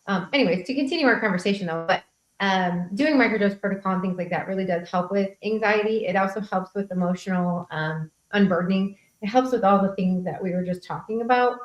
Anyways, to continue our conversation though, but doing microdose protocol and things like that really does help with anxiety. It also helps with emotional unburdening. It helps with all the things that we were just talking about,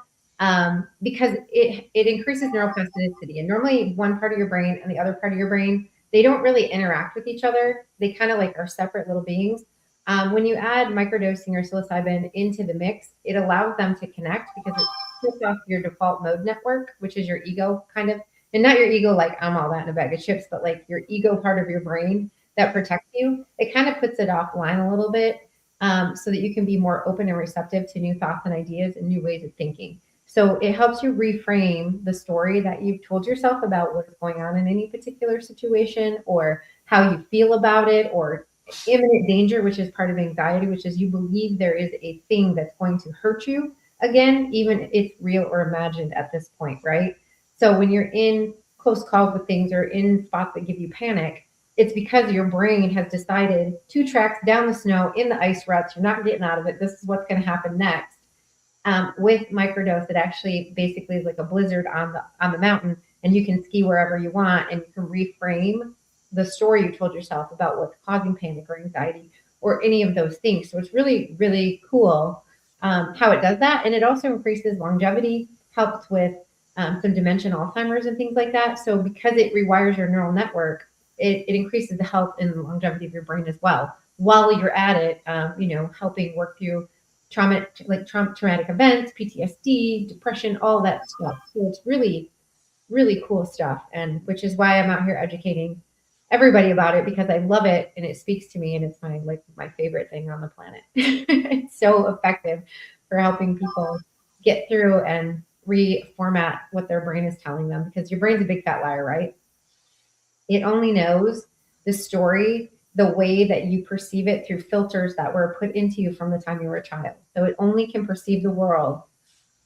because it increases neuroplasticity. And normally one part of your brain and the other part of your brain, they don't really interact with each other. They kind of like are separate little beings. When you add microdosing or psilocybin into the mix, it allows them to connect because it puts off your default mode network, which is your ego kind of, and not your ego like I'm all that in a bag of chips, but like your ego part of your brain that protects you. It kind of puts it offline a little bit, so that you can be more open and receptive to new thoughts and ideas and new ways of thinking. So it helps you reframe the story that you've told yourself about what's going on in any particular situation, or how you feel about it, or imminent danger, which is part of anxiety, which is you believe there is a thing that's going to hurt you again, even if it's real or imagined at this point, right? So when you're in close calls with things or in spots that give you panic, it's because your brain has decided 2 tracks down the snow in the ice ruts, you're not getting out of it. This is what's going to happen next. With microdose, it actually basically is like a blizzard on the mountain, and you can ski wherever you want, and you can reframe the story you told yourself about what's causing panic or anxiety or any of those things. So it's really, really cool how it does that. And it also increases longevity, helps with some dementia, Alzheimer's, and things like that. So because it rewires your neural network, it increases the health and the longevity of your brain as well. While you're at it, helping work through traumatic events, PTSD, depression, all that stuff. So it's really, really cool stuff. And which is why I'm out here educating everybody about it, because I love it and it speaks to me, and it's my favorite thing on the planet. It's so effective for helping people get through and reformat what their brain is telling them, because your brain's a big fat liar, right? It only knows the story the way that you perceive it through filters that were put into you from the time you were a child. So it only can perceive the world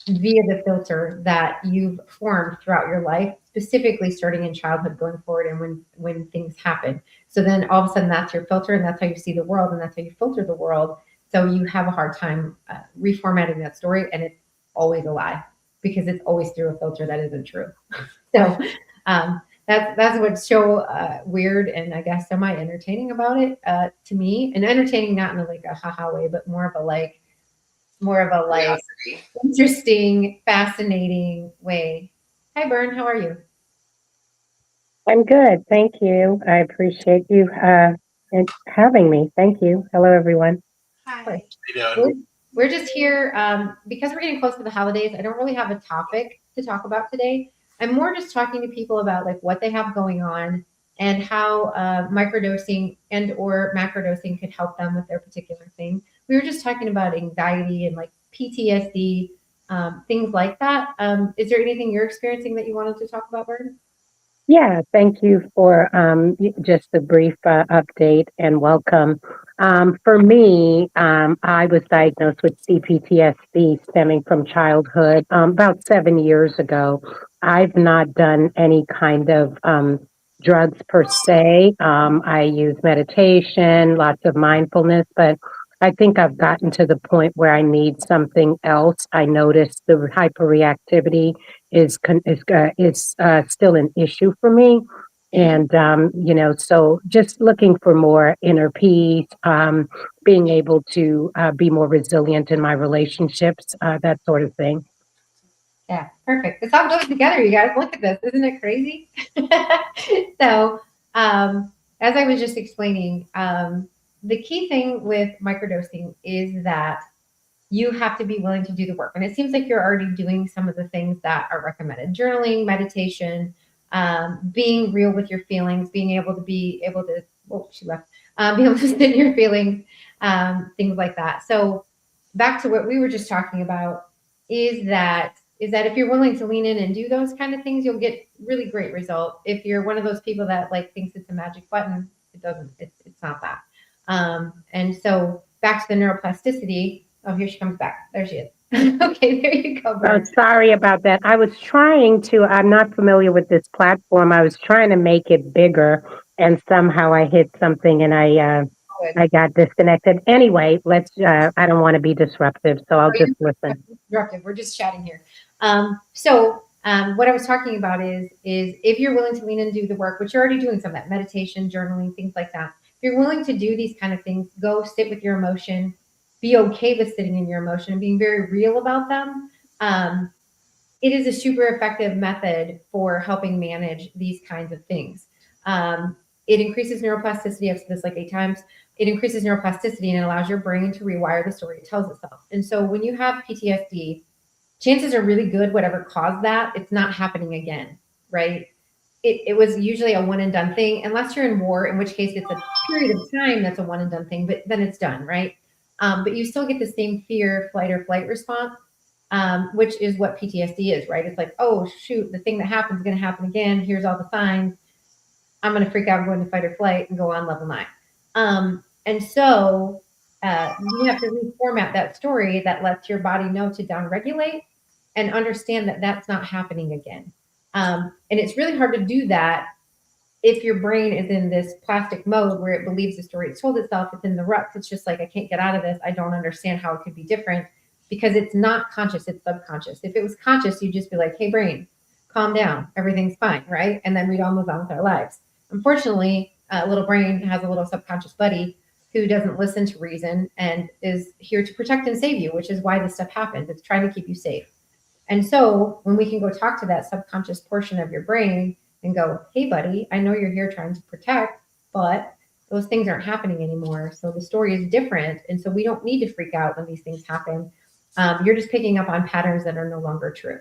via the filter that you've formed throughout your life, specifically starting in childhood going forward and when things happen. So then all of a sudden that's your filter, and that's how you see the world, and that's how you filter the world. So you have a hard time reformatting that story, and it's always a lie because it's always through a filter that isn't true. So that's what's so weird and I guess semi-entertaining about it to me. And entertaining not in like a haha way, but more of a like interesting, fascinating way. Hi, Bern. How are you? I'm good. Thank you. I appreciate you having me. Thank you. Hello, everyone. Hi. We're just here because we're getting close to the holidays. I don't really have a topic to talk about today. I'm more just talking to people about like what they have going on and how microdosing and or macrodosing could help them with their particular thing. We were just talking about anxiety and like PTSD, things like that. Is there anything you're experiencing that you wanted to talk about, Bern? Yeah, thank you for just a brief update and welcome. For me, I was diagnosed with CPTSD stemming from childhood about 7 years ago. I've not done any kind of drugs per se. I use meditation, lots of mindfulness, but I think I've gotten to the point where I need something else. I notice the hyperreactivity is still an issue for me, and so just looking for more inner peace, being able to be more resilient in my relationships, that sort of thing. Yeah, perfect. It's all going together, you guys. Look at this. Isn't it crazy? So, as I was just explaining, the key thing with microdosing is that you have to be willing to do the work. And it seems like you're already doing some of the things that are recommended: journaling, meditation, being real with your feelings, being able to oh, she left, be able to sit in your feelings, things like that. So, back to what we were just talking about is that if you're willing to lean in and do those kind of things, you'll get really great results. If you're one of those people that like thinks it's a magic button, it doesn't. It's not that. And so back to the neuroplasticity. Oh, here she comes back. There she is. Okay, there you go, Oh, Bird. sorry about that. I'm not familiar with this platform. I was trying to make it bigger, and somehow I hit something and Good. I got disconnected. Anyway, I don't want to be disruptive, so I'll just listen. Disruptive. We're just chatting here. So What I was talking about is if you're willing to lean and do the work, which you're already doing some of that meditation, journaling, things like that. If you're willing to do these kind of things, go sit with your emotion, be okay with sitting in your emotion and being very real about them. It is a super effective method for helping manage these kinds of things. It increases neuroplasticity. I've said this like 8 times. It increases neuroplasticity and it allows your brain to rewire the story it tells itself. And so when you have PTSD, chances are really good, whatever caused that, it's not happening again, right? It was usually a one and done thing, unless you're in war, in which case it's a period of time that's a one and done thing, but then it's done, right? But you still get the same fear, flight or flight response, which is what PTSD is, right? It's like, oh, shoot, the thing that happened is going to happen again. Here's all the signs. I'm going to freak out, go into fight or flight, and go on level 9. And so you have to reformat that story that lets your body know to downregulate and understand that that's not happening again. And it's really hard to do that if your brain is in this plastic mode where it believes the story it's told itself. It's in the ruts. It's just like, I can't get out of this. I don't understand how it could be different, because it's not conscious. It's subconscious. If it was conscious, you'd just be like, hey, brain, calm down. Everything's fine, right? And then we'd all move on with our lives. Unfortunately, a little brain has a little subconscious buddy who doesn't listen to reason and is here to protect and save you, which is why this stuff happens. It's trying to keep you safe. And so when we can go talk to that subconscious portion of your brain and go, hey, buddy, I know you're here trying to protect, but those things aren't happening anymore. So the story is different. And so we don't need to freak out when these things happen. You're just picking up on patterns that are no longer true.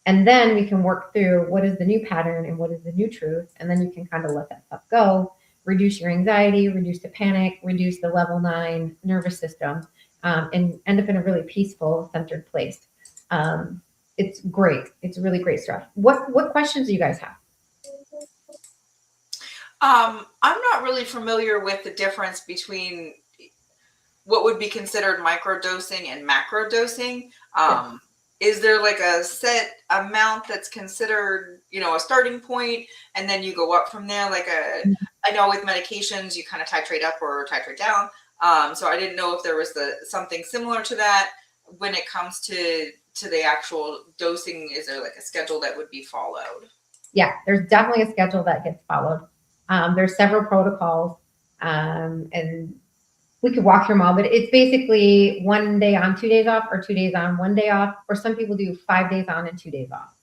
And then we can work through what is the new pattern and what is the new truth. And then you can kind of let that stuff go, reduce your anxiety, reduce the panic, reduce the level 9 nervous system, and end up in a really peaceful, centered place. It's great. It's really great stuff. What questions do you guys have? I'm not really familiar with the difference between what would be considered microdosing and macrodosing. Is there like a set amount that's considered, a starting point, and then you go up from there? I know with medications, you kind of titrate up or titrate down. So I didn't know if there was something similar to that when it comes to the actual dosing. Is there like a schedule that would be followed? Yeah, there's definitely a schedule that gets followed. There's several protocols, and we could walk through them all, but it's basically 1 day on, 2 days off, or 2 days on, 1 day off, or some people do 5 days on and 2 days off.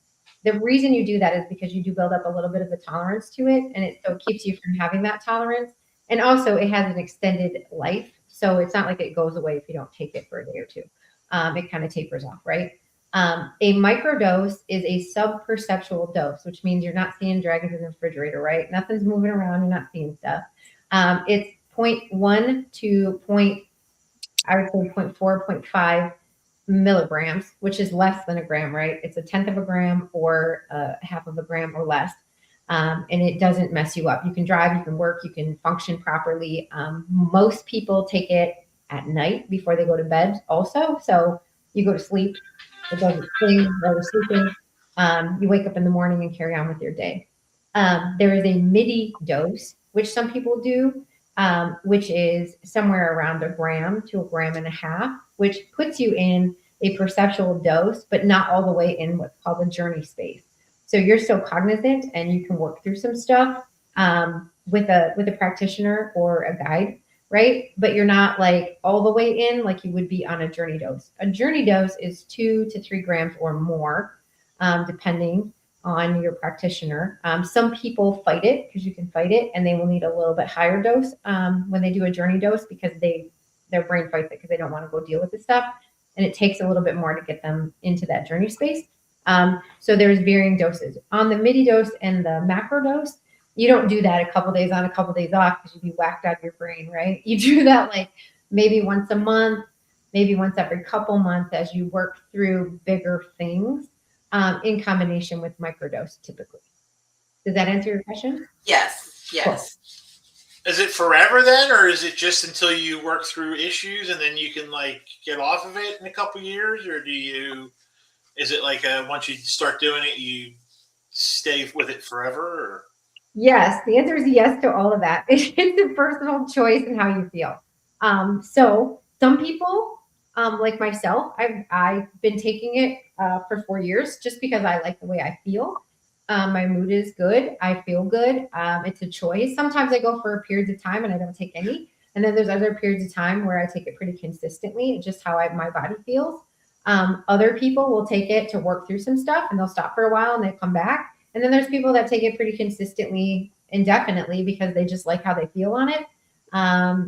The reason you do that is because you do build up a little bit of a tolerance to it, and it so keeps you from having that tolerance. And also it has an extended life. So it's not like it goes away if you don't take it for a day or two. It kind of tapers off, right? A microdose is a sub-perceptual dose, which means you're not seeing dragons in the refrigerator, right? Nothing's moving around. You're not seeing stuff. It's 0.1 to I would say 0.4, 0.5 milligrams, which is less than a gram, right? It's 1/10 of a gram or 1/2 of a gram or less. And it doesn't mess you up. You can drive, you can work, you can function properly. Most people take it at night before they go to bed also. So you go to sleep, it doesn't sting while you're sleeping. You wake up in the morning and carry on with your day. There is a midi dose, which some people do, which is somewhere around 1 gram to 1.5 grams, which puts you in a perceptual dose, but not all the way in what's called the journey space. So you're still cognizant and you can work through some stuff with a practitioner or a guide, right? But you're not like all the way in like you would be on a journey dose. A journey dose is 2 to 3 grams or more, depending on your practitioner. Some people fight it because you can fight it, and they will need a little bit higher dose when they do a journey dose because their brain fights it because they don't want to go deal with this stuff. And it takes a little bit more to get them into that journey space. So there's varying doses. On the midi dose and the macro dose, you don't do that a couple days on, a couple days off because you'd be whacked out of your brain, right? You do that like maybe once a month, maybe once every couple months as you work through bigger things in combination with microdose typically. Does that answer your question? Yes. Yes. Cool. Is it forever then, or is it just until you work through issues and then you can like get off of it in a couple years, or is it like once you start doing it, you stay with it forever? Or? Yes, the answer is yes to all of that. It's a personal choice and how you feel. So some people, like myself, I've been taking it for 4 years just because I like the way I feel. My mood is good. I feel good. It's a choice. Sometimes I go for periods of time and I don't take any. And then there's other periods of time where I take it pretty consistently, just how my body feels. Other people will take it to work through some stuff and they'll stop for a while and they come back. And then there's people that take it pretty consistently, indefinitely, because they just like how they feel on it,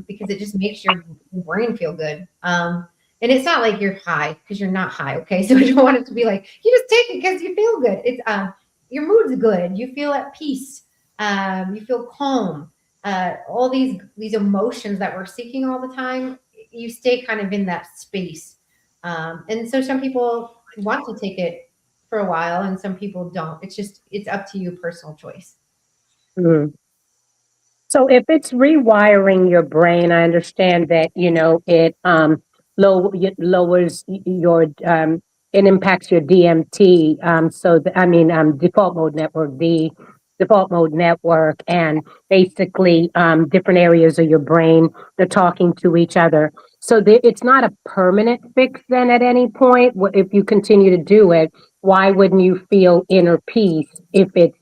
because it just makes your brain feel good. And it's not like you're high, because you're not high. Okay, so you don't want it to be like you just take it because you feel good. It's your mood's good. You feel at peace. You feel calm. All these emotions that we're seeking all the time, you stay kind of in that space. And so some people want to take it for a while and some people don't. It's up to you, personal choice. Mm. So if it's rewiring your brain, I understand that, it lowers your, it impacts your DMT. Default mode network, the default mode network, and basically different areas of your brain, they're talking to each other. So it's not a permanent fix then at any point. If you continue to do it, why wouldn't you feel inner peace if it's,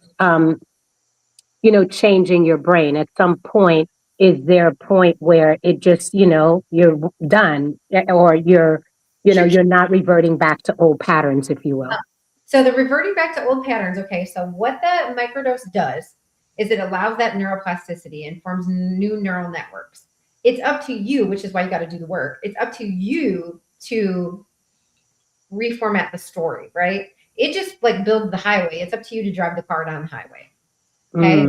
changing your brain? At some point, is there a point where it just, you're done, or you're not reverting back to old patterns, if you will? So the reverting back to old patterns. Okay. So what the microdose does is it allows that neuroplasticity and forms new neural networks. It's up to you, which is why you got to do the work. It's up to you to reformat the story, right? It just like builds the highway. It's up to you to drive the car down the highway. Okay.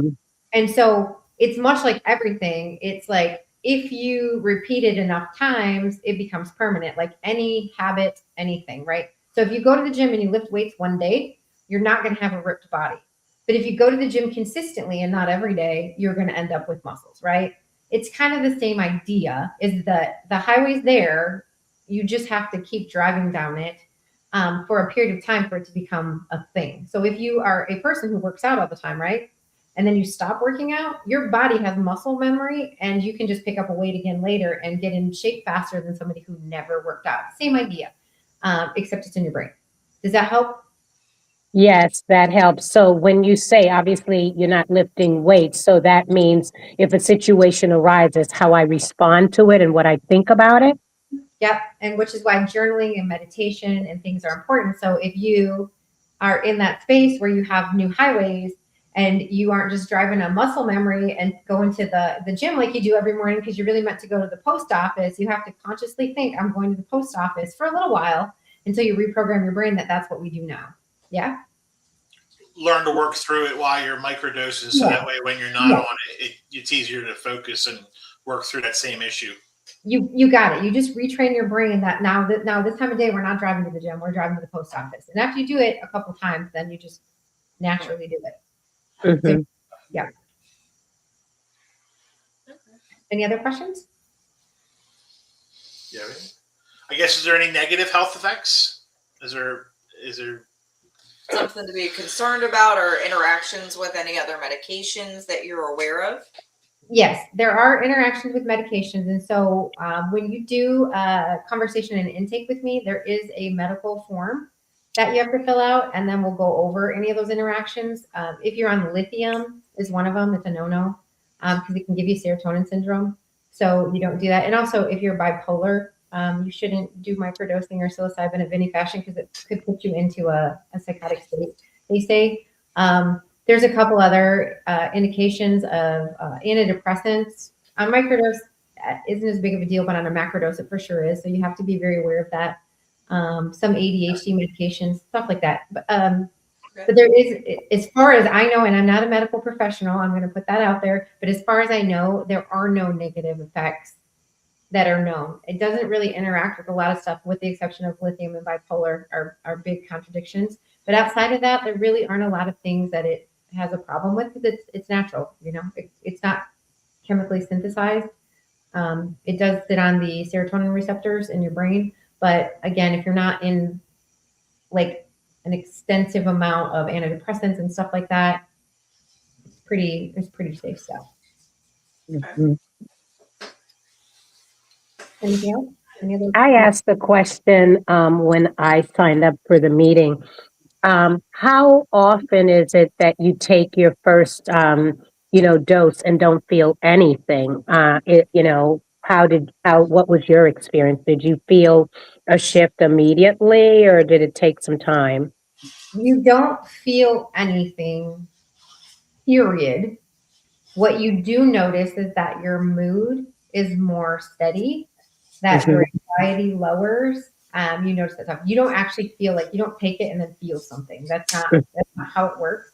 And so it's much like everything. It's like if you repeat it enough times, it becomes permanent, like any habit, anything, right? So if you go to the gym and you lift weights one day, you're not going to have a ripped body. But if you go to the gym consistently and not every day, you're going to end up with muscles, right? It's kind of the same idea, is that the highway's there. You just have to keep driving down it for a period of time for it to become a thing. So if you are a person who works out all the time, right? And then you stop working out, your body has muscle memory and you can just pick up a weight again later and get in shape faster than somebody who never worked out. Same idea, except it's in your brain. Does that help? Yes, that helps. So when you say, obviously, you're not lifting weights, so that means if a situation arises, how I respond to it and what I think about it? Yep. And which is why journaling and meditation and things are important. So if you are in that space where you have new highways, and you aren't just driving a muscle memory and going to the gym like you do every morning because you're really meant to go to the post office. You have to consciously think, I'm going to the post office for a little while until you reprogram your brain that that's what we do now. Yeah. Learn to work through it while you're microdosing, so that way when you're not on it's easier to focus and work through that same issue. You got it. You just retrain your brain that now this time of day we're not driving to the gym, we're driving to the post office. And after you do it a couple times, then you just naturally do it. So, yeah. Any other questions? Yeah. I guess, is there any negative health effects? Is there something to be concerned about, or interactions with any other medications that you're aware of? Yes, there are interactions with medications. And so when you do a conversation and intake with me, there is a medical form that you have to fill out, and then we'll go over any of those interactions. If you're on lithium is one of them, it's a no-no because it can give you serotonin syndrome. So you don't do that. And also if you're bipolar, you shouldn't do microdosing or psilocybin of any fashion because it could put you into a psychotic state, they say. There's a couple other indications of antidepressants. On microdose isn't as big of a deal, but on a macrodose it for sure is. So you have to be very aware of that. Some ADHD medications, stuff like that. But there is, as far as I know, and I'm not a medical professional, I'm going to put that out there, but as far as I know, there are no negative effects that are known. It doesn't really interact with a lot of stuff, with the exception of lithium and bipolar are big contradictions. But outside of that, there really aren't a lot of things that it has a problem with because it's natural, it's not chemically synthesized. It does sit on the serotonin receptors in your brain. But again, if you're not in like an extensive amount of antidepressants and stuff like that, it's pretty safe stuff. Mm-hmm. Anything else? Any other? I asked the question when I signed up for the meeting. How often is it that you take your first, dose and don't feel anything? What was your experience? Did you feel a shift immediately, or did it take some time? You don't feel anything, period. What you do notice is that your mood is more steady, that Mhm. your anxiety lowers. You notice that stuff. You don't actually feel like you don't take it and then feel something. That's not how it works.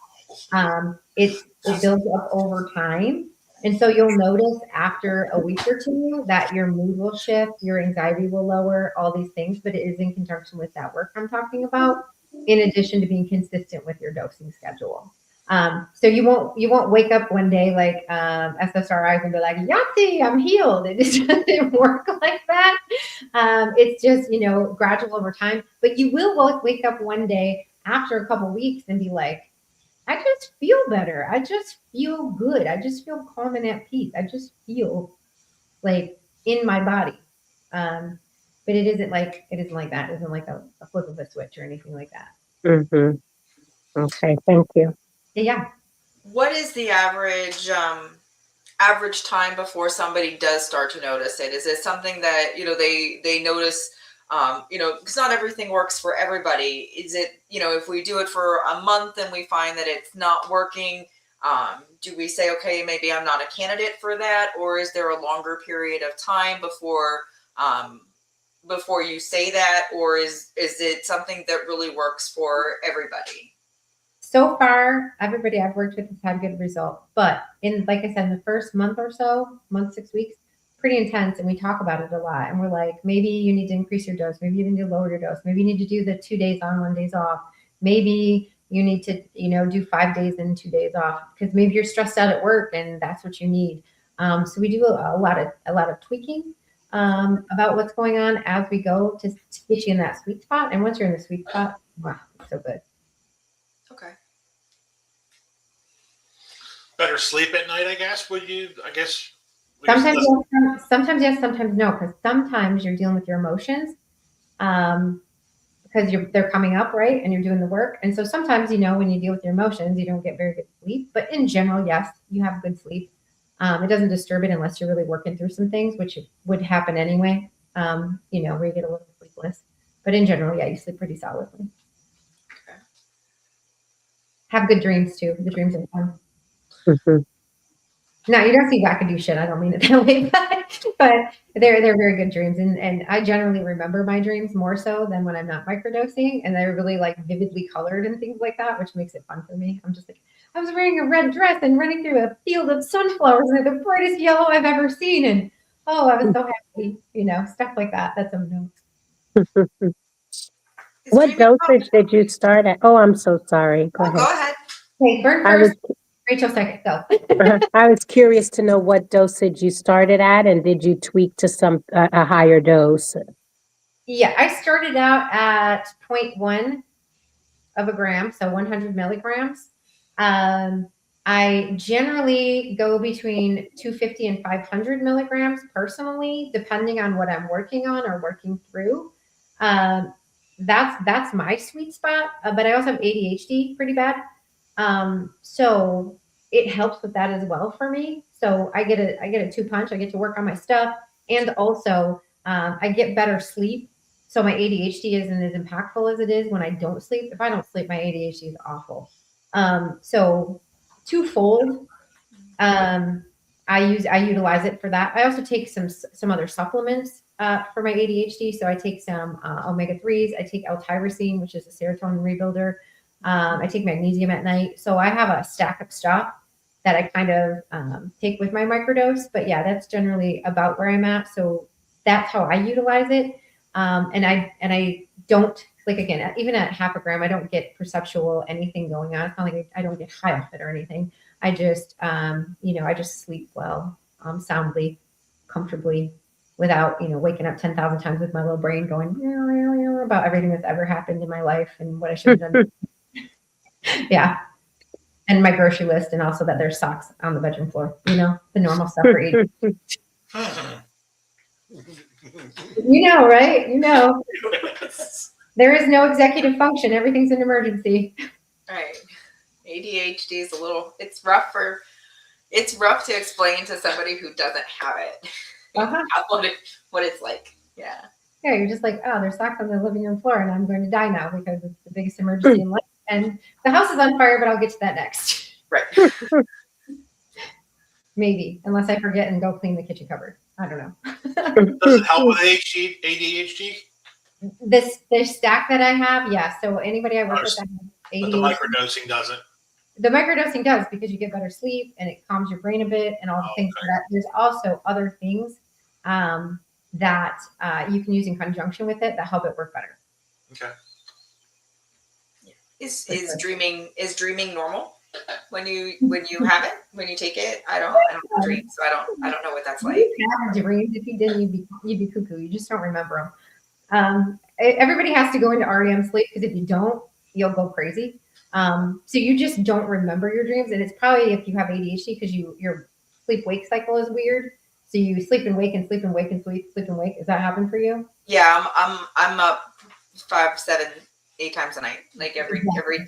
It builds up over time. And so you'll notice after a week or two that your mood will shift, your anxiety will lower, all these things, but it is in conjunction with that work I'm talking about, in addition to being consistent with your dosing schedule. So you won't wake up one day like SSRIs and be like, Yahtzee, I'm healed. It just doesn't work like that. It's just, gradual over time. But you will wake up one day after a couple weeks and be like, I just feel better. I just feel good. I just feel calm and at peace. I just feel like in my body. Um, but it isn't like that. It isn't like a flip of a switch or anything like that. Mhm. Okay, thank you. Yeah. What is the average time before somebody does start to notice it? Is it something that they notice? Because not everything works for everybody. Is it if we do it for a month and we find that it's not working? Do we say, okay, maybe I'm not a candidate for that, or is there a longer period of time before you say that, or is it something that really works for everybody? So far, everybody I've worked with has had good results. But like I said, in the first month or so, 6 weeks, pretty intense. And we talk about it a lot. And we're like, maybe you need to increase your dose. Maybe you need to lower your dose. Maybe you need to do the 2 days on, 1 days off. Maybe you need to, do 5 days and 2 days off because maybe you're stressed out at work and that's what you need. So we do a lot of tweaking about what's going on as we go to get you in that sweet spot. And once you're in the sweet spot, wow, it's so good. Okay. Better sleep at night, I guess. Would you? I guess. Sometimes yes, sometimes no, because sometimes you're dealing with your emotions because they're coming up, right? And you're doing the work. And so sometimes, when you deal with your emotions, you don't get very good sleep. But in general, yes, you have good sleep. It doesn't disturb it unless you're really working through some things, which would happen anyway, where you get a little sleepless. But in general, yeah, you sleep pretty solidly. Okay. Have good dreams too. The dreams are fun. Mhm. No, you don't see wackadoo shit. I don't mean it that way, but they're very good dreams, and I generally remember my dreams more so than when I'm not microdosing, and they're really like vividly colored and things like that, which makes it fun for me. I'm just like, I was wearing a red dress and running through a field of sunflowers, and they're the brightest yellow I've ever seen, and oh, I was so happy, stuff like that. That's a no. Is What dreaming dosage did you start at? Oh, I'm so sorry. Go Go ahead. ahead. Okay, Burn I was first, Rachel second. Go. I was curious to know what dosage you started at, and did you tweak to a higher dose? Yeah, I started out at 0.1 of a gram, so 100 milligrams. I generally go between 250 and 500 milligrams personally, depending on what I'm working on or working through. That's my sweet spot, but I also have ADHD pretty bad. So it helps with that as well for me. So I get a two punch. I get to work on my stuff, and also I get better sleep. So my ADHD isn't as impactful as it is when I don't sleep. If I don't sleep, my ADHD is awful. So twofold. I utilize it for that. I also take some other supplements for my ADHD. So I take some omega-3s. I take L-tyrosine, which is a serotonin rebuilder. I take magnesium at night. So I have a stack of stuff that I kind of take with my microdose. But yeah, that's generally about where I'm at. So that's how I utilize it. And I don't, like, again, even at half a gram, I don't get perceptual anything going on. It's not like I don't get high off it or anything. I just, I just sleep well, soundly, comfortably, without, waking up 10,000 times with my little brain going about everything that's ever happened in my life and what I should have done. Yeah. And my grocery list, and also that there's socks on the bedroom floor, the normal stuff for eating. You know, right? You know, there is no executive function. Everything's an emergency. Right. ADHD is it's rough to explain to somebody who doesn't have it. Uh-huh. what it's like. Yeah. Yeah, you're just like, oh, there's socks on the living room floor and I'm going to die now because it's the biggest emergency in life. And the house is on fire, but I'll get to that next. Right. Maybe, unless I forget and go clean the kitchen cupboard. I don't know. Does it help with ADHD? This stack that I have, yeah. So anybody I work with that has But the ADHD, microdosing doesn't. the microdosing does because you get better sleep and it calms your brain a bit and all the things like that. There's also other things that you can use in conjunction with it that help it work better. Okay. Is dreaming normal when you have it, when you take it? I don't dream, so I don't know what that's like. You have dreams. If you didn't, you'd be cuckoo. You just don't remember them. Everybody has to go into REM sleep because if you don't, you'll go crazy. So you just don't remember your dreams, and it's probably if you have ADHD because your sleep wake cycle is weird. So you sleep and wake and sleep and wake and sleep and wake. Does that happen for you? Yeah, I'm up 5, 7, 8 times a night. Like every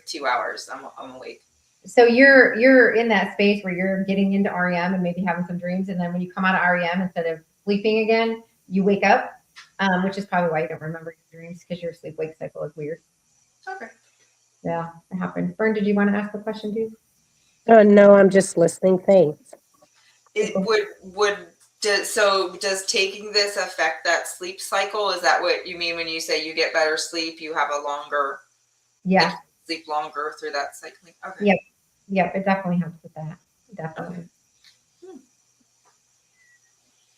2 hours, I'm awake. So you're in that space where you're getting into REM and maybe having some dreams, and then when you come out of REM, instead of sleeping again, you wake up, which is probably why you don't remember your dreams because your sleep wake cycle is weird. Okay. Yeah, it happens. Bern, did you want to ask a question too? No, I'm just listening. Thanks. Does taking this affect that sleep cycle? Is that what you mean when you say you get better sleep? You have a longer, Yeah, sleep longer through that cycling. Okay. Yep, it definitely helps with that. Definitely.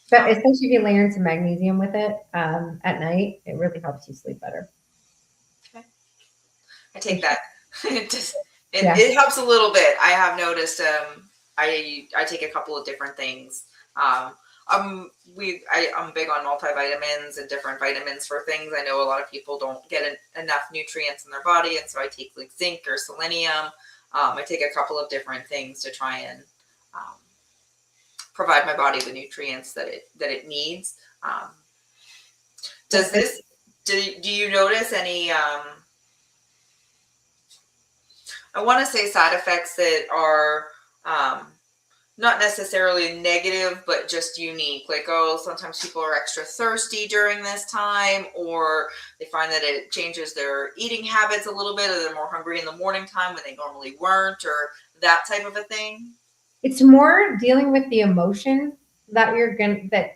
But especially if you layer in some magnesium with it at night, it really helps you sleep better. Okay. I take that. It helps a little bit. I have noticed. I take a couple of different things. I'm big on multivitamins and different vitamins for things. I know a lot of people don't get enough nutrients in their body, and so I take like zinc or selenium. I take a couple of different things to try and provide my body the nutrients that it needs. Do you notice any? I want to say side effects that are not necessarily negative, but just unique. Like, sometimes people are extra thirsty during this time, or they find that it changes their eating habits a little bit, or they're more hungry in the morning time when they normally weren't, or that type of a thing. It's more dealing with the emotion that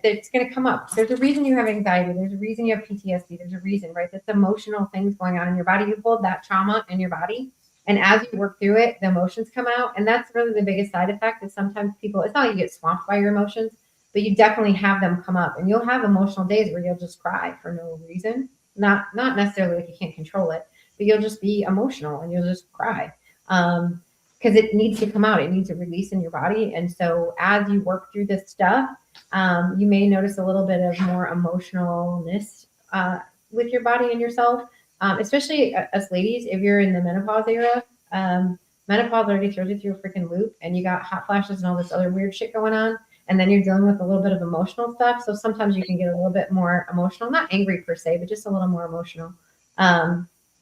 that's gonna come up. There's a reason you have anxiety. There's a reason you have PTSD. There's a reason, right? That's emotional things going on in your body. You hold that trauma in your body. And as you work through it, the emotions come out. And that's really the biggest side effect is sometimes people, it's not like you get swamped by your emotions, but you definitely have them come up. And you'll have emotional days where you'll just cry for no reason. Not necessarily like you can't control it, but you'll just be emotional and you'll just cry. Because it needs to come out. It needs a release in your body. And so as you work through this stuff, you may notice a little bit of more emotionalness with your body and yourself. Especially us ladies, if you're in the menopause era, menopause already throws you through a freaking loop and you got hot flashes and all this other weird shit going on. And then you're dealing with a little bit of emotional stuff. So sometimes you can get a little bit more emotional, not angry per se, but just a little more emotional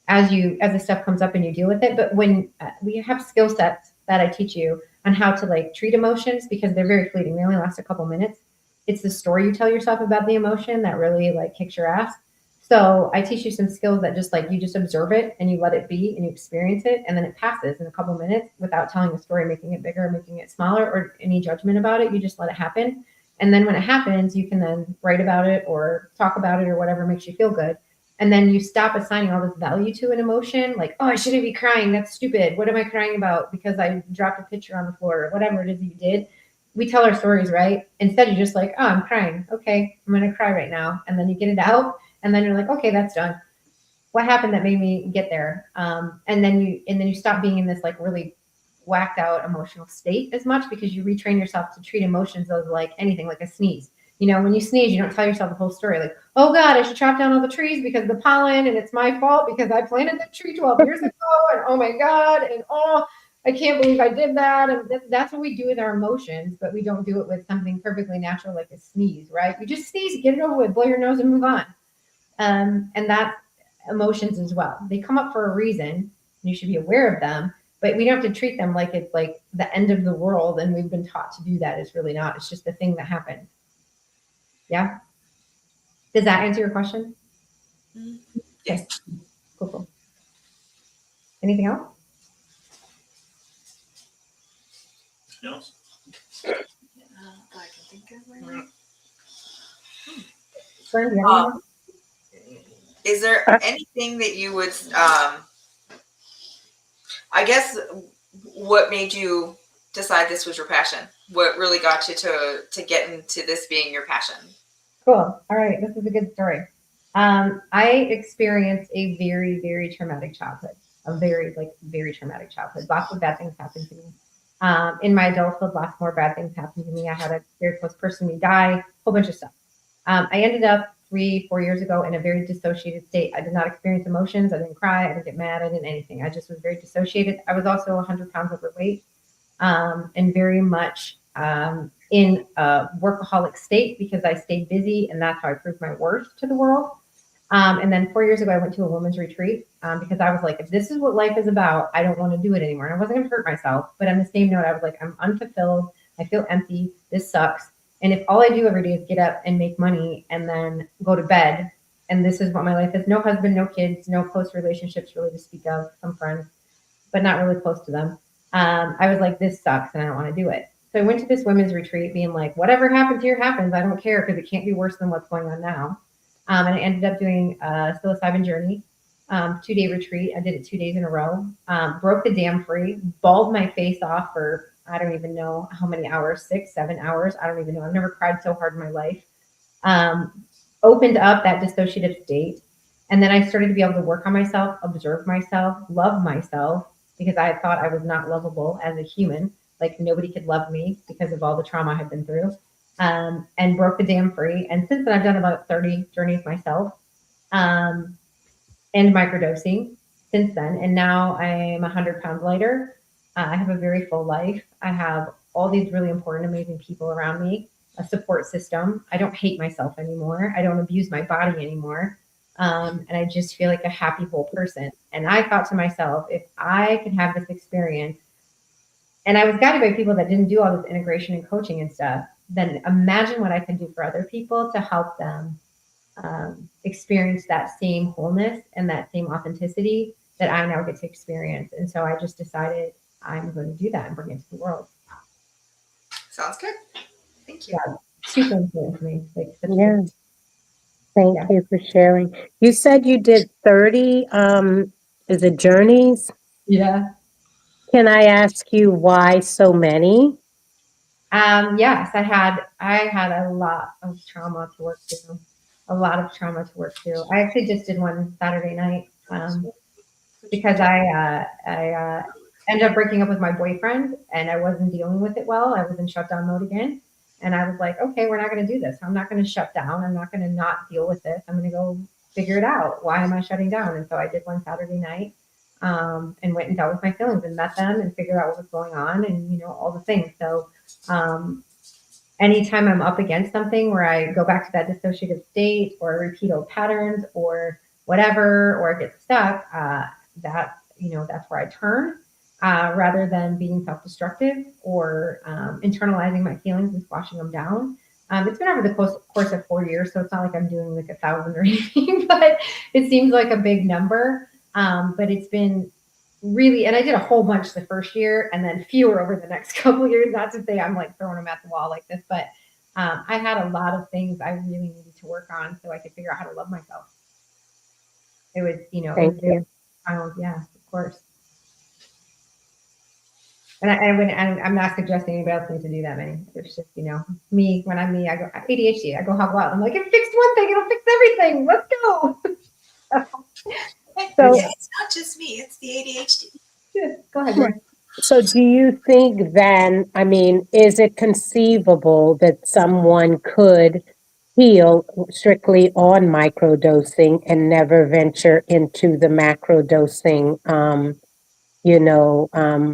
as the stuff comes up and you deal with it. But when we have skill sets that I teach you on how to like treat emotions because they're very fleeting. They only last a couple minutes. It's the story you tell yourself about the emotion that really like kicks your ass. So I teach you some skills that just like you just observe it and you let it be and you experience it and then it passes in a couple minutes without telling a story, making it bigger, making it smaller or any judgment about it. You just let it happen. And then when it happens, you can then write about it or talk about it or whatever makes you feel good. And then you stop assigning all this value to an emotion like, oh, I shouldn't be crying. That's stupid. What am I crying about? Because I dropped a pitcher on the floor or whatever it is you did. We tell our stories, right? Instead, you're just like, oh, I'm crying. Okay, I'm going to cry right now. And then you get it out. And then you're like, okay, that's done. What happened that made me get there? And then you stop being in this like really whacked out emotional state as much because you retrain yourself to treat emotions as like anything, like a sneeze. You know, when you sneeze, you don't tell yourself the whole story. Like, oh God, I should chop down all the trees because the pollen and it's my fault because I planted the tree 12 years ago. And oh my God. And I can't believe I did that. And that's what we do with our emotions, but we don't do it with something perfectly natural like a sneeze, right? You just sneeze, get it over with, blow your nose and move on. And that's emotions as well. They come up for a reason, and you should be aware of them, but we don't have to treat them like it's like the end of the world. And we've been taught to do that. It's really not. It's just the thing that happened. Yeah. Does that answer your question? Yes. Cool. Anything else? Else? That I can think of right now. Fern, do you have any more? Is there anything that you would, I guess, what made you decide this was your passion? What really got you to get into this being your passion? Cool. All right. This is a good story. I experienced a very, very traumatic childhood. A very traumatic childhood. Lots of bad things happened to me. In my adulthood, lots more bad things happened to me. I had a very close person who died, a whole bunch of stuff. I ended up 3-4 years ago in a very dissociated state. I did not experience emotions. I didn't cry. I didn't get mad. I didn't anything. I just was very dissociated. I was also 100 pounds overweight, and very much in a workaholic state because I stayed busy, and that's how I proved my worth to the world. And then 4 years ago, I went to a women's retreat because I was like, if this is what life is about, I don't want to do it anymore. And I wasn't going to hurt myself. But on the same note, I was like, I'm unfulfilled. I feel empty. This sucks. And if all I do every day is get up and make money and then go to bed, and this is what my life is, no husband, no kids, no close relationships really to speak of, some friends, but not really close to them. I was like, this sucks and I don't want to do it. So I went to this women's retreat being like, whatever happens here happens. I don't care because it can't be worse than what's going on now. And I ended up doing a psilocybin journey, 2-day retreat. I did it 2 days in a row, broke the damn free, bawled my face off for, I don't even know how many hours, 6-7 hours. I don't even know. I've never cried so hard in my life. Opened up that dissociative state. And then I started to be able to work on myself, observe myself, love myself, because I thought I was not lovable as a human. Like nobody could love me because of all the trauma I had been through. And broke the damn free. And since then, I've done about 30 journeys myself, and microdosing since then. And now I'm 100 pounds lighter. I have a very full life. I have all these really important, amazing people around me, a support system. I don't hate myself anymore. I don't abuse my body anymore. And I just feel like a happy, whole person. And I thought to myself, if I could have this experience, and I was guided by people that didn't do all this integration and coaching and stuff, then imagine what I can do for other people to help them experience that same wholeness and that same authenticity that I now get to experience. And so I just decided I'm going to do that and bring it to the world. Sounds good. Thank you. Yeah, super important to me. Like, Yeah. Thank you for sharing. You said you did 30, is it journeys? Yeah. Can I ask you why so many? Yes, I had a lot of trauma to work through. I actually just did one Saturday night because I ended up breaking up with my boyfriend and I wasn't dealing with it well. I was in shutdown mode again. And I was like, okay, we're not going to do this. I'm not going to shut down. I'm not going to not deal with this. I'm going to go figure it out. Why am I shutting down? And so I did one Saturday night and went and dealt with my feelings and met them and figured out what was going on and, you know, all the things. So anytime I'm up against something where I go back to that dissociative state or repeat old patterns or whatever, or I get stuck, that's where I turn. Rather than being self-destructive or internalizing my feelings and squashing them down. It's been over the course of 4 years, so it's not like I'm doing like 1,000 or anything, but it seems like a big number. But it's been really, and I did a whole bunch the first year and then fewer over the next couple of years. Not to say I'm like throwing them at the wall like this, but I had a lot of things I really needed to work on so I could figure out how to love myself. It was, Thank you. Yeah, of course. And I'm not suggesting anybody else needs to do that many. It's just, me, when I'm me, I go ADHD, I go hog wild. I'm like, it fixed one thing, it'll fix everything. Let's go. So it's not just me, it's the ADHD. Go ahead, Mary. So do you think then, is it conceivable that someone could heal strictly on microdosing and never venture into the macrodosing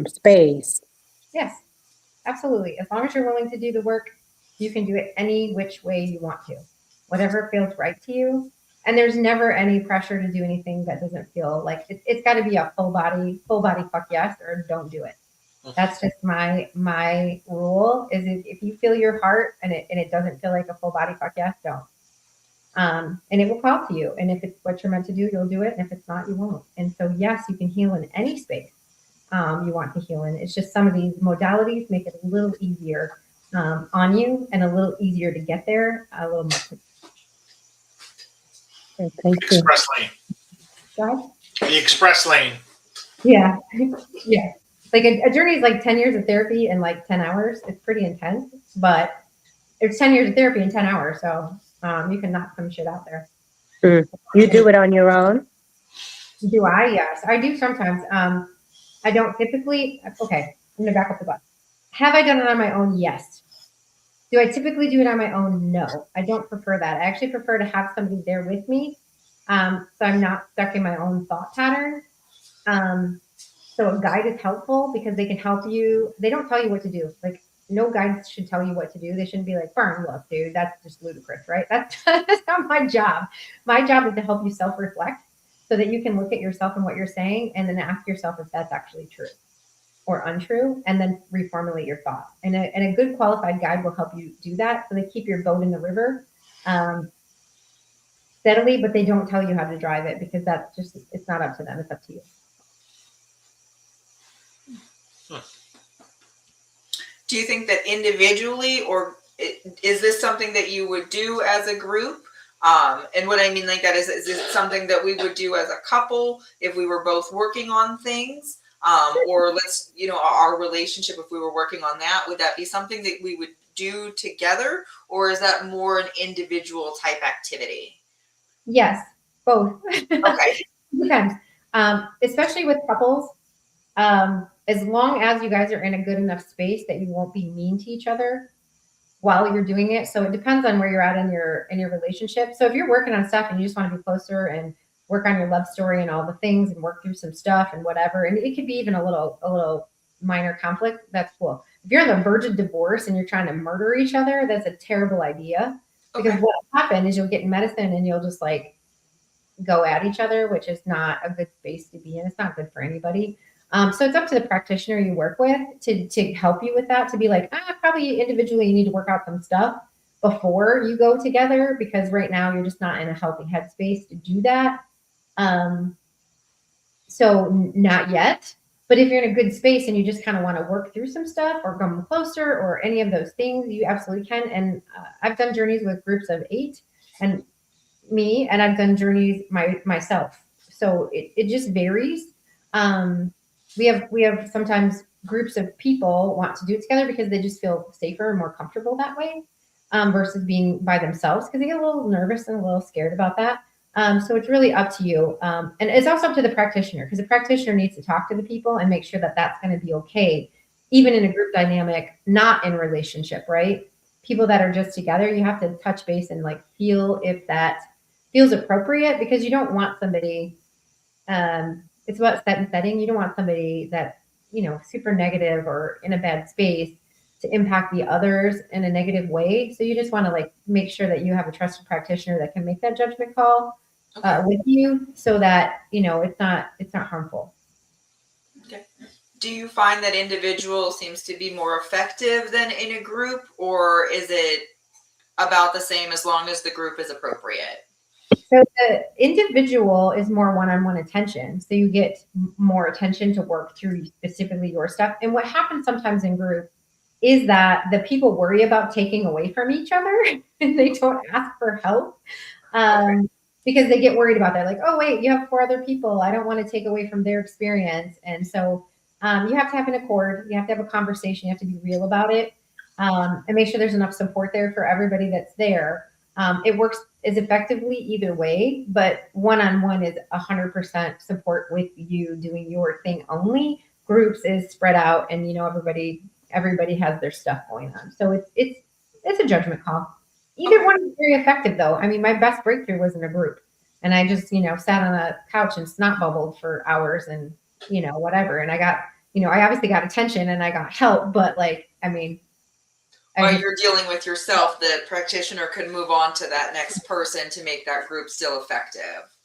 space. Yes, absolutely. As long as you're willing to do the work, you can do it any which way you want to, whatever feels right to you. And there's never any pressure to do anything that doesn't feel like it's got to be a full body fuck yes, or don't do it. That's just my rule. Is if you feel your heart and it doesn't feel like a full body fuck yes, don't. And it will call to you. And if it's what you're meant to do, you'll do it. And if it's not, you won't. And so, yes, you can heal in any space you want to heal in. It's just some of these modalities make it a little easier on you and a little easier to get there. A little more. Okay, thank you. Express lane. God? The express lane. Yeah. Yeah. Like a journey is like 10 years of therapy in like 10 hours. It's pretty intense, but it's 10 years of therapy in 10 hours. So you can knock some shit out there. You do it on your own? Do I? Yes, I do sometimes. I don't typically. Okay, I'm gonna back up the bus. Have I done it on my own? Yes. Do I typically do it on my own? No, I don't prefer that. I actually prefer to have somebody there with me, so I'm not stuck in my own thought pattern. So a guide is helpful because they can help you. They don't tell you what to do. Like no guides should tell you what to do. They shouldn't be like, "Burn, look, dude, that's just ludicrous, right?" That's not my job. My job is to help you self-reflect so that you can look at yourself and what you're saying and then ask yourself if that's actually true or untrue, and then reformulate your thoughts. And a good qualified guide will help you do that. So they keep your boat in the river steadily, but they don't tell you how to drive it because that's just, it's not up to them. It's up to you. Do you think that individually, or is this something that you would do as a group? And what I mean like that is it something that we would do as a couple if we were both working on things? Or let's, our relationship, if we were working on that, would that be something that we would do together? Or is that more an individual type activity? Yes, both. Okay. Depends. Especially with couples, as long as you guys are in a good enough space that you won't be mean to each other while you're doing it. So it depends on where you're at in your relationship. So if you're working on stuff and you just want to be closer and work on your love story and all the things and work through some stuff and whatever, and it could be even a little minor conflict, that's cool. If you're on the verge of divorce and you're trying to murder each other, that's a terrible idea. Because what will happen is you'll get in medicine and you'll just like go at each other, which is not a good space to be in. It's not good for anybody. So it's up to the practitioner you work with to help you with that, to be like, probably individually you need to work out some stuff before you go together, because right now you're just not in a healthy headspace to do that. So not yet, but if you're in a good space and you just kind of want to work through some stuff or come closer or any of those things, you absolutely can. And I've done journeys with groups of 8 and me, and I've done journeys myself. So it just varies. We have sometimes groups of people want to do it together because they just feel safer and more comfortable that way, versus being by themselves because they get a little nervous and a little scared about that. So it's really up to you. And it's also up to the practitioner, because the practitioner needs to talk to the people and make sure that that's going to be okay, even in a group dynamic, not in a relationship, right? People that are just together, you have to touch base and like feel if that feels appropriate, because you don't want somebody, it's about set and setting. You don't want somebody that's, super negative or in a bad space to impact the others in a negative way. So you just want to like make sure that you have a trusted practitioner that can make that judgment call with you, so that it's not harmful. Okay. Do you find that individual seems to be more effective than in a group, or is it about the same as long as the group is appropriate? So the individual is more one-on-one attention. So you get more attention to work through specifically your stuff. And what happens sometimes in group is that the people worry about taking away from each other and they don't ask for help because they get worried about that. Like, oh, wait, you have 4 other people. I don't want to take away from their experience. And so you have to have an accord. You have to have a conversation. You have to be real about it, and make sure there's enough support there for everybody that's there. It works as effectively either way, but one-on-one is 100% support with you doing your thing only. Groups is spread out, and everybody has their stuff going on. So it's a judgment call. Either one is very effective, though. I mean, my best breakthrough was in a group, and I just sat on a couch and snot bubbled for hours, and whatever. And I got, I obviously got attention and I got help, but like, I mean, while you're dealing with yourself, the practitioner could move on to that next person to make that group still effective.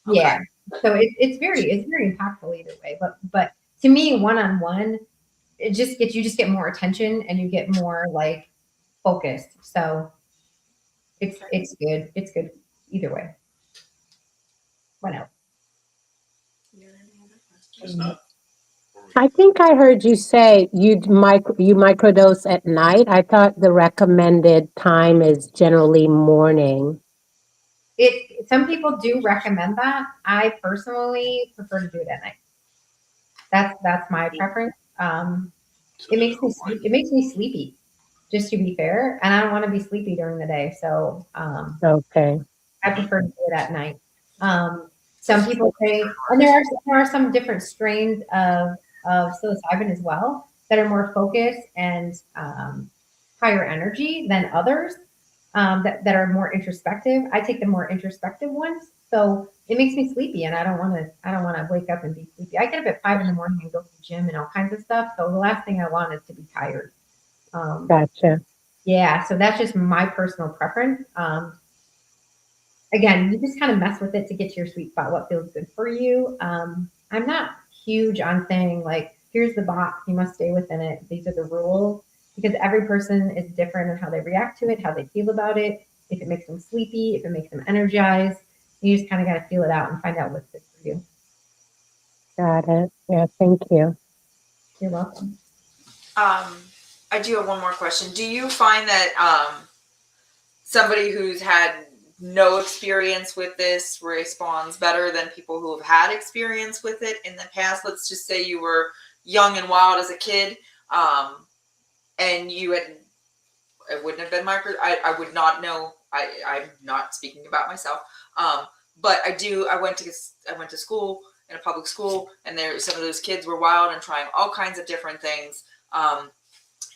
Okay. Yeah. So it's very impactful either way. But to me, one-on-one, you just get more attention and you get more like focused. So it's good. It's good either way. What else? Just not. I think I heard you say you microdose at night. I thought the recommended time is generally morning. Some people do recommend that. I personally prefer to do it at night. That's my preference. It makes me sleepy, just to be fair, and I don't want to be sleepy during the day. So Okay. I prefer to do it at night. Some people say, and there are some different strains of psilocybin as well that are more focused and higher energy than others that are more introspective. I take the more introspective ones, so it makes me sleepy, and I don't want to wake up and be sleepy. I get up at 5 a.m. and go to the gym and all kinds of stuff. So the last thing I want is to be tired. Gotcha. Yeah, so that's just my personal preference. Again, you just kind of mess with it to get to your sweet spot, what feels good for you. I'm not huge on saying like, here's the box, you must stay within it. These are the rules, because every person is different in how they react to it, how they feel about it, if it makes them sleepy, if it makes them energized. You just kind of got to feel it out and find out what's good for you. Got it. Yeah, thank you. You're welcome. I do have one more question. Do you find that somebody who's had no experience with this responds better than people who have had experience with it in the past? Let's just say you were young and wild as a kid, and you had, it wouldn't have been I would not know. I'm not speaking about myself, but I went to school, in a public school, and some of those kids were wild and trying all kinds of different things,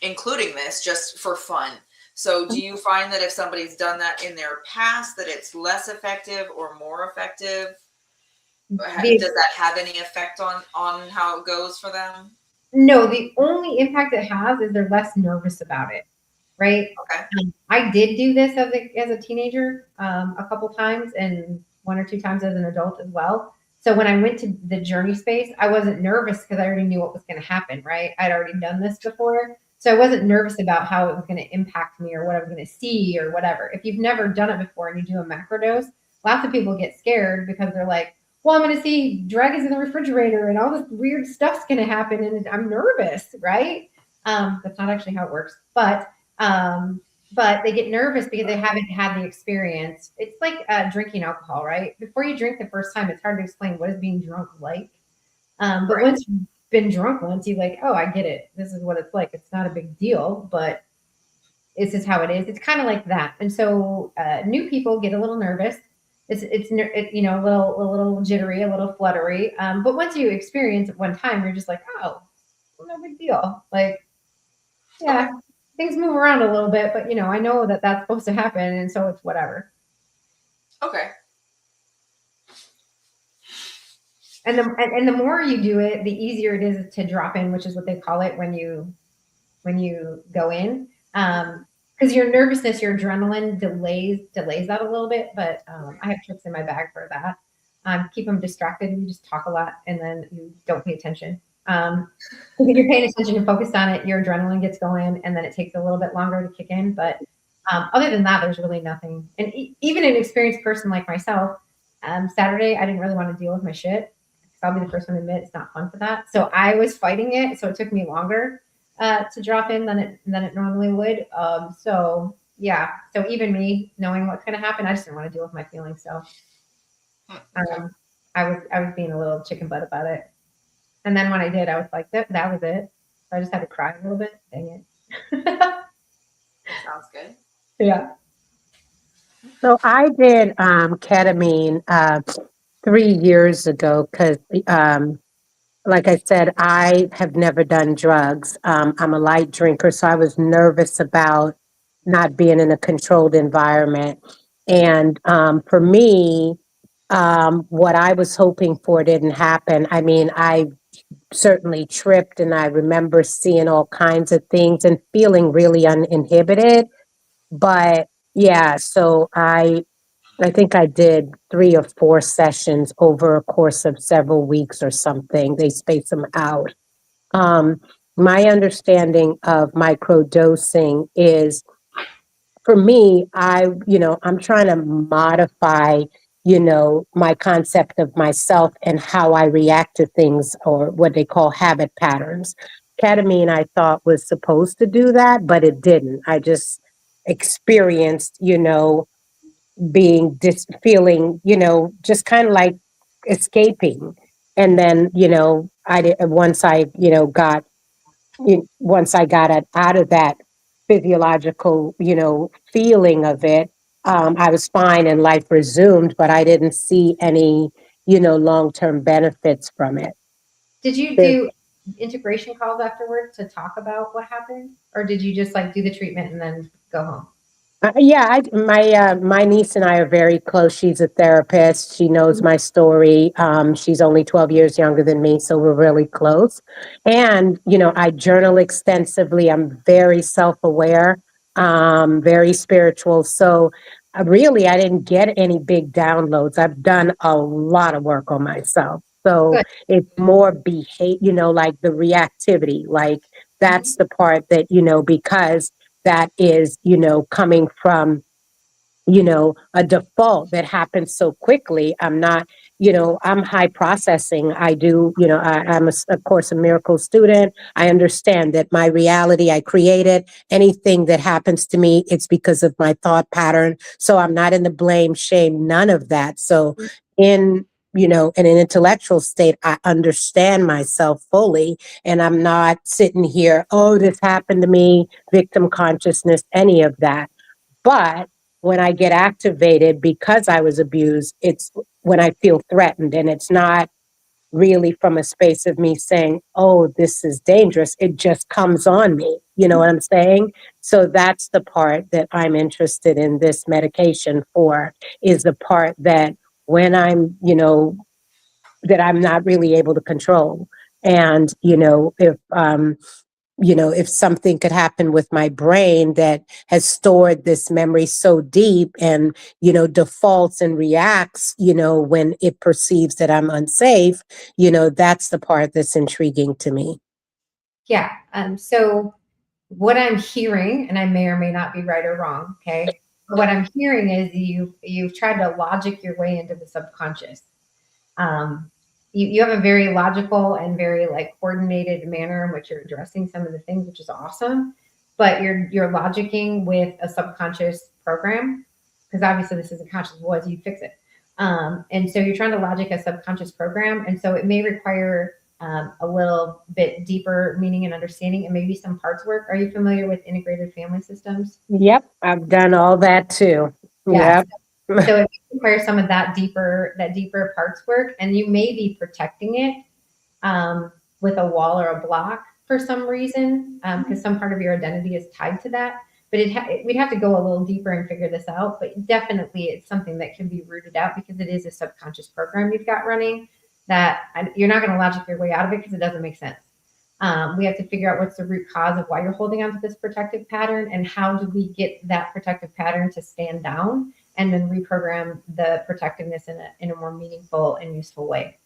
including this, just for fun. So do you find that if somebody's done that in their past, that it's less effective or more effective? Does that have any effect on how it goes for them? No, the only impact it has is they're less nervous about it, right? Okay. I did do this as a teenager a couple times, and 1 or 2 times as an adult as well. So when I went to the journey space, I wasn't nervous because I already knew what was going to happen, right? I'd already done this before. So I wasn't nervous about how it was going to impact me or what I was going to see or whatever. If you've never done it before and you do a macrodose, lots of people get scared because they're like, well, I'm going to see dragons in the refrigerator and all this weird stuff's going to happen, and I'm nervous, right? That's not actually how it works. But they get nervous because they haven't had the experience. It's like drinking alcohol, right? Before you drink the first time, it's hard to explain what is being drunk like. But once you've been drunk once, you're like, oh, I get it. This is what it's like. It's not a big deal, but this is how it is. It's kind of like that. And so new people get a little nervous. It's a little jittery, a little fluttery. But once you experience it one time, you're just like, oh, well, no big deal. Like, yeah, things move around a little bit, but I know that that's supposed to happen, and so it's whatever. Okay. And the more you do it, the easier it is to drop in, which is what they call it when you go in. Because your nervousness, your adrenaline delays that a little bit. But I have tricks in my bag for that. Keep them distracted. You just talk a lot, and then you don't pay attention. If you're paying attention and focused on it, your adrenaline gets going, and then it takes a little bit longer to kick in. But other than that, there's really nothing. And even an experienced person like myself, Saturday, I didn't really want to deal with my shit. I'll be the first one to admit it's not fun for that. So I was fighting it. So it took me longer to drop in than it normally would. So yeah. So even me knowing what's going to happen, I just didn't want to deal with my feelings. So I was being a little chicken butt about it. And then when I did, I was like, that was it. So I just had to cry a little bit. Dang it. Sounds good. Yeah. So I did ketamine 3 years ago because, like I said, I have never done drugs. I'm a light drinker, so I was nervous about not being in a controlled environment. And for me, what I was hoping for didn't happen. I mean, I certainly tripped, and I remember seeing all kinds of things and feeling really uninhibited. But yeah, so I think I did 3 or 4 sessions over a course of several weeks or something. They space them out. Um, my understanding of microdosing is, for me, I'm trying to modify, my concept of myself and how I react to things, or what they call habit patterns. Ketamine, I thought, was supposed to do that, but it didn't. I just experienced, feeling, just kind of like escaping. And then, once I got it out of that physiological, feeling of it, I was fine and life resumed, but I didn't see any, long-term benefits from it. Did you do integration calls afterwards to talk about what happened? Or did you just like do the treatment and then go home? Yeah, my niece and I are very close. She's a therapist. She knows my story. She's only 12 years younger than me, so we're really close. And I journal extensively. I'm very self-aware, very spiritual. So really, I didn't get any big downloads. I've done a lot of work on myself. So Good. it's more like the reactivity. Like that's the part that because that is, coming from, a default that happens so quickly. I'm not, I'm high processing. I do, I'm of course, a miracle student. I understand that my reality, I create it. Anything that happens to me, it's because of my thought pattern. So I'm not in the blame, shame, none of that. So in, in an intellectual state, I understand myself fully, and I'm not sitting here, oh, this happened to me, victim consciousness, any of that. But when I get activated because I was abused, it's when I feel threatened, and it's not really from a space of me saying, oh, this is dangerous. It just comes on me. You know what I'm saying? So that's the part that I'm interested in this medication for, is the part that when I'm, that I'm not really able to control. And, if something could happen with my brain that has stored this memory so deep and, defaults and reacts, when it perceives that I'm unsafe, that's the part that's intriguing to me. Yeah. So what I'm hearing, and I may or may not be right or wrong, okay? But what I'm hearing is you've tried to logic your way into the subconscious. Um, you have a very logical and very like coordinated manner in which you're addressing some of the things, which is awesome. But you're logicking with a subconscious program, because obviously this isn't conscious. Was you fix it? And so you're trying to logic a subconscious program, and so it may require a little bit deeper meaning and understanding, and maybe some parts work. Are you familiar with integrated family systems? Yep, I've done all that too. Yes. Yep. So it requires some of that deeper parts work, and you may be protecting it with a wall or a block for some reason, because some part of your identity is tied to that. But we'd have to go a little deeper and figure this out. But definitely, it's something that can be rooted out, because it is a subconscious program you've got running that you're not going to logic your way out of it, because it doesn't make sense. We have to figure out what's the root cause of why you're holding on to this protective pattern, and how do we get that protective pattern to stand down, and then reprogram the protectiveness in a more meaningful and useful way.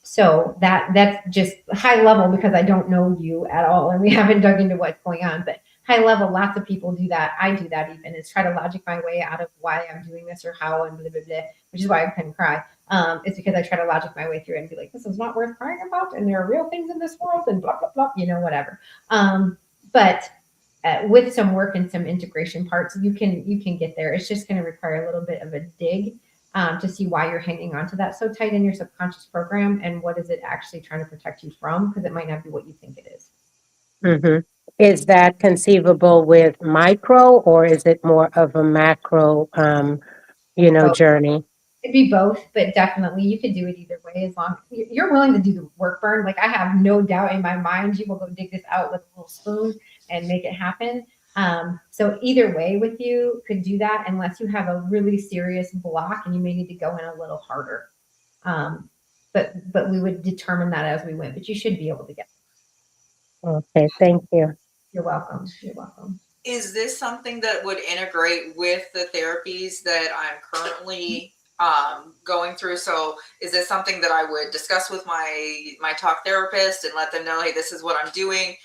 So that's just high level, because I don't know you at all, and we haven't dug into what's going on. But high level, lots of people do that. I do that even, is try to logic my way out of why I'm doing this or how, and blah, blah, blah, which is why I couldn't cry. It's because I try to logic my way through it and be like, this is not worth crying about, and there are real things in this world, and blah, blah, blah, whatever. But with some work and some integration parts, you can get there. It's just going to require a little bit of a dig to see why you're hanging on to that so tight in your subconscious program, and what is it actually trying to protect you from, because it might not be what you think it is. Mm-hmm. Is that conceivable with micro, or is it more of a macro, journey? It'd be both, but definitely you could do it either way, as long as you're willing to do the work burn. Like, I have no doubt in my mind you will go dig this out with a little spoon and make it happen. So either way with you could do that, unless you have a really serious block and you may need to go in a little harder. but we would determine that as we went. But you should be able to get. Okay, thank you. You're welcome. You're welcome. Is this something that would integrate with the therapies that I'm currently going through? So is this something that I would discuss with my talk therapist and let them know, hey, this is what I'm doing?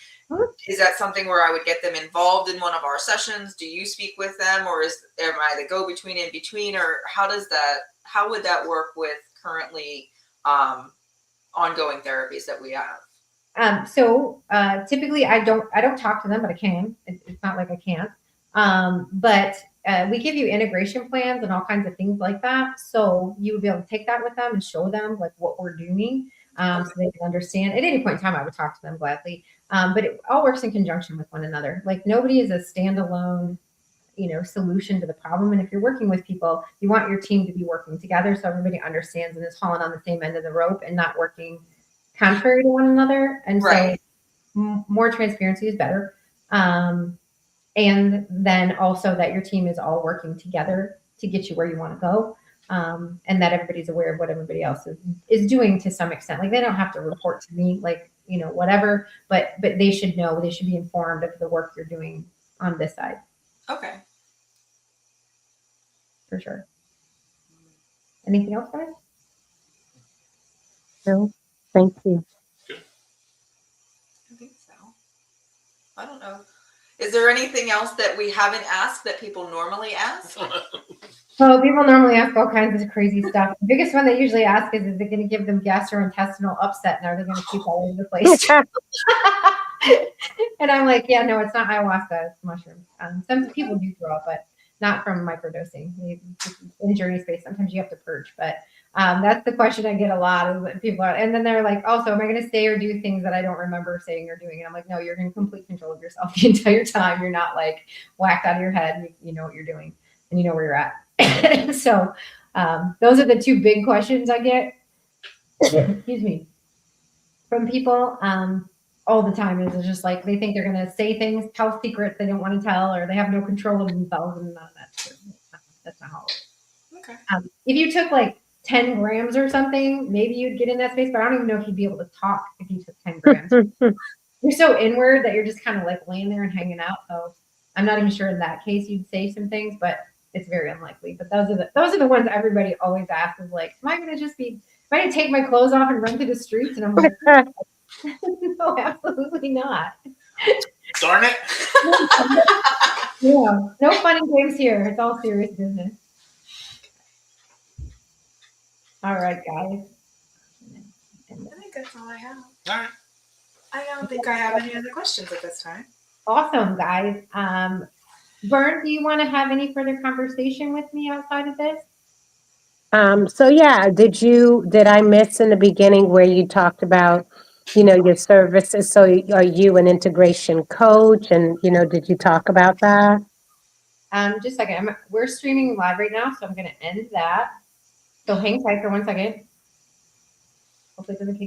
Is that something where I would get them involved in one of our sessions? Do you speak with them, or am I the go-between in between, or how would that work with currently ongoing therapies that we have? So typically I don't talk to them, but I can. It's not like I can't. But we give you integration plans and all kinds of things like that. So you would be able to take that with them and show them like what we're doing, so they can understand. At any point in time, I would talk to them gladly. But it all works in conjunction with one another. Like nobody is a standalone, solution to the problem. And if you're working with people, you want your team to be working together so everybody understands and is hauling on the same end of the rope and not working contrary to one another. And Right. so more transparency is better. And then also that your team is all working together to get you where you want to go. And that everybody's aware of what everybody else is doing to some extent. Like they don't have to report to me, like, whatever, but they should know, they should be informed of the work you're doing on this side. Okay. For sure. Anything else, guys? No, thank you. I think so. I don't know. Is there anything else that we haven't asked that people normally ask? Well, people normally ask all kinds of crazy stuff. The biggest one they usually ask is it going to give them gastrointestinal upset and are they going to puke all over the place? And I'm like, yeah, no, it's not ayahuasca, it's mushrooms. Some people do throw up, but not from microdosing. In journey space, sometimes you have to purge, but that's the question I get a lot of people are, and then they're like, also, am I going to say or do things that I don't remember saying or doing? And I'm like, no, you're in complete control of yourself the entire time. You're not like whacked out of your head. You know what you're doing and you know where you're at. So those are the two big questions I get, excuse me, from people all the time. Is just like they think they're going to say things, tell secrets they don't want to tell, or they have no control of themselves, and none of that's true. That's not how it works. Okay. If you took like 10 grams or something, maybe you'd get in that space, but I don't even know if you'd be able to talk if you took 10 grams. You're so inward that you're just kind of like laying there and hanging out. So I'm not even sure in that case you'd say some things, but it's very unlikely. But those are the ones everybody always asks is like, am I going to take my clothes off and run through the streets? And I'm like, no, absolutely not. Darn it. Yeah, no fun and games here. It's all serious business. All right, guys. I think that's all I have. All right. I don't think I have any other questions at this time. Awesome, guys. Vern, do you want to have any further conversation with me outside of this? So yeah, did I miss in the beginning where you talked about, your services? So are you an integration coach? And, did you talk about that? Just a second. We're streaming live right now, so I'm going to end that. So hang tight for 1 second. Hopefully it doesn't kick